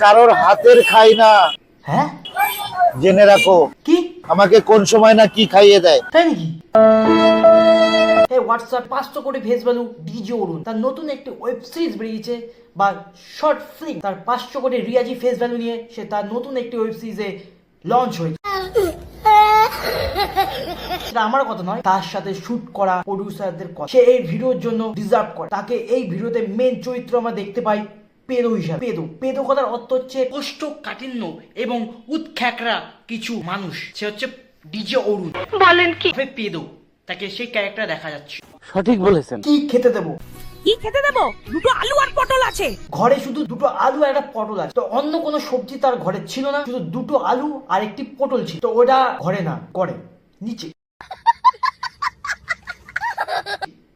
কারোর হাতের খাই না। হ্যাঁ জেনে রাখো কি আমাকে কোন সময় না কি খাইয়ে দেয়। তাই নাকি? এই হোয়াটসঅ্যাপ 500 কোটি ফেস ভ্যালু ডিজে অরুণ তার নতুন একটি ওয়েব সিরিজ বেরিয়েছে বা শর্ট ফিল্ম, তার 500 কোটি রিয়াজি ফেস ভ্যালু নিয়ে সে তার নতুন একটি ওয়েব সিরিজে লঞ্চ হয়েছে। সেটা আমার কথা নয়, তার সাথে শুট করা প্রডিউসারদের কথা। সে এই ভিডিওর জন্য ডিজার্ভ করে। তাকে এই ভিডিওতে মেন চরিত্র আমরা দেখতে পাই পেদো হিসাবে। পেদো কথার অর্থ হচ্ছে কোষ্ঠকাঠিন্য এবং উৎখ্যাকরা কিছু মানুষ। সে হচ্ছে ডিজে অরুণ। বলেন কি? পেদো, তাকে সেই ক্যারেক্টার দেখা যাচ্ছে। সঠিক বলেছেন। কি খেতে দেবো? কি খেতে দেবো? দুটো আলু আর পটল আছে। ঘরে শুধু দুটো আলু আর একটা পটল আছে। তো অন্য কোনো সবজি তার ঘরে ছিল না, শুধু দুটো আলু আর একটি পটল ছিল। তো ওটা ঘরে না, করে নিচে।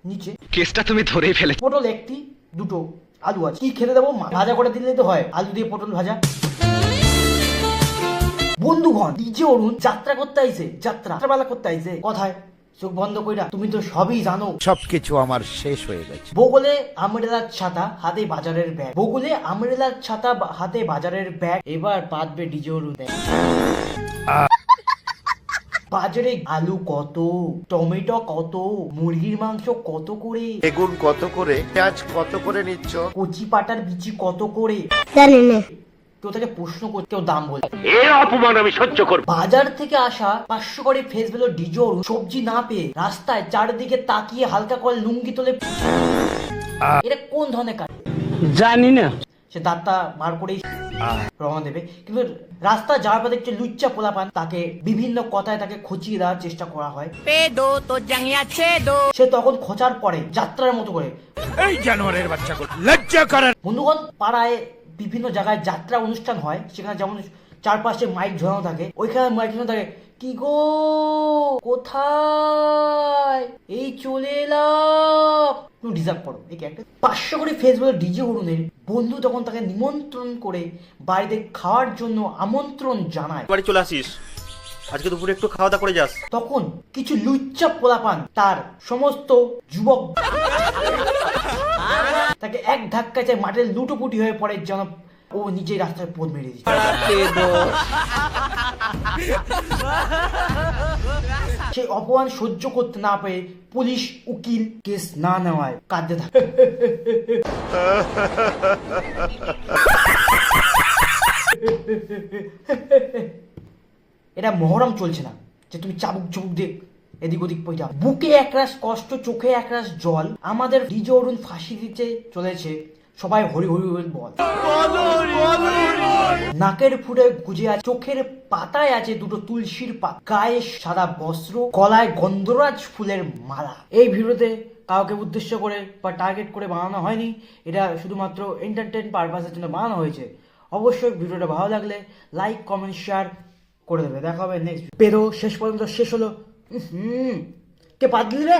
নিচে কেসটা তুমি ধরেই ফেলে। পটল একটি, দুটো আলু আছে। কি খেতে দেবো? ভাজা করে দিলেই তো হয়, আলু দিয়ে পটল ভাজা। বন্ধুগণ, ডিজে অরুণ যাত্রা করতে আইছে, যাত্রাবেলা করতে আইছে। কথায় চোখ বন্ধ কইরা, তুমি তো সবই জানো। সবকিছু আমার শেষ হয়ে গেছে। বগলে আমরেলার ছাতা, হাতে বাজারের ব্যাগ। বগলে আমরেলার ছাতা, হাতে বাজারের ব্যাগ। এবার পাতবে ডিজে অরুণ ব্যাগ। বাজারে আলু কত, টমেটো কত, মুরগির মাংস কত করে, বেগুন কত করে, পেঁয়াজ কত করে নিচ্ছ? কচি পাটার বিচি কত করে। জানি না। কেউ তাকে প্রশ্ন করতে, কেউ দাম বলে। এর অপমান আমি সহ্য করব। বাজার থেকে আসা 500 করে ফেস ভ্যালু ডিজে অরুণ সবজি না পেয়ে রাস্তায় চারিদিকে তাকিয়ে হালকা করে লুঙ্গি তোলে। এটা কোন ধরনের কাজ? জানি না। সে দাঁতটা বার করেই রওনা দেবে, কিন্তু রাস্তা যাওয়ার পথে একটু লুচ্চা পোলাপান তাকে বিভিন্ন কথায় তাকে খচিয়ে দেওয়ার চেষ্টা করা হয়। পেদো তো জাঙ্গিয়াছে দো। সে তখন খোঁচার পরে যাত্রার মতো করে, এই জানোয়ারের বাচ্চাগুলো লজ্জা করার। বন্ধুগণ, পাড়ায় বিভিন্ন জায়গায় যাত্রা অনুষ্ঠান হয়, সেখানে যেমন চারপাশে মাইক ঝোলানো থাকে, ওইখানে মাইক ঝোলানো থাকে। কি গো, কোথায়? এই চলে এলাম। তুমি ডিজার্ভ করো এই ক্যারেক্টার। 500 করে ফেসবুকে ডিজে অরুণের বন্ধু তখন তাকে নিমন্ত্রণ করে বাড়িতে খাওয়ার জন্য আমন্ত্রণ জানায়। বাড়ি চলে আসিস, আজকে দুপুরে একটু খাওয়া দাওয়া করে যাস। তখন কিছু লুচ্চা পোলাপান তার সমস্ত যুবক তাকে এক ধাক্কায় চায় মাঠে লুটোপুটি হয়ে পড়ে, যেন ও নিজেই রাস্তায় পথ মেরে দিচ্ছে। সেই অপমান সহ্য করতে না পেরে পুলিশ উকিল কেস না নেওয়ায় কাঁদতে থাকে। এটা মহরম চলছে না যে তুমি চাবুক চুবুক দিয়ে এদিক ওদিক পয়টা। বুকে একরাশ কষ্ট, চোখে একরাশ জল। আমাদের ডিজে অরুণ ফাঁসি দিতে চলেছে, সবাই হরি হরি হরি বল। নাকের ফুটে গুজে আছে, চোখের পাতায় আছে দুটো তুলসীর পাতা, গায়ে সাদা বস্ত্র, গলায় গন্ধরাজ ফুলের মালা। এই ভিডিওতে কাউকে উদ্দেশ্য করে বা টার্গেট করে বানানো হয়নি, এটা শুধুমাত্র এন্টারটেইন পারপাসের জন্য বানানো হয়েছে। অবশ্যই ভিডিওটা ভালো লাগলে লাইক, কমেন্ট, শেয়ার করে দেবে। দেখা হবে নেক্সট। পেরো শেষ পর্যন্ত শেষ হলো। কে পাত দিলি রে?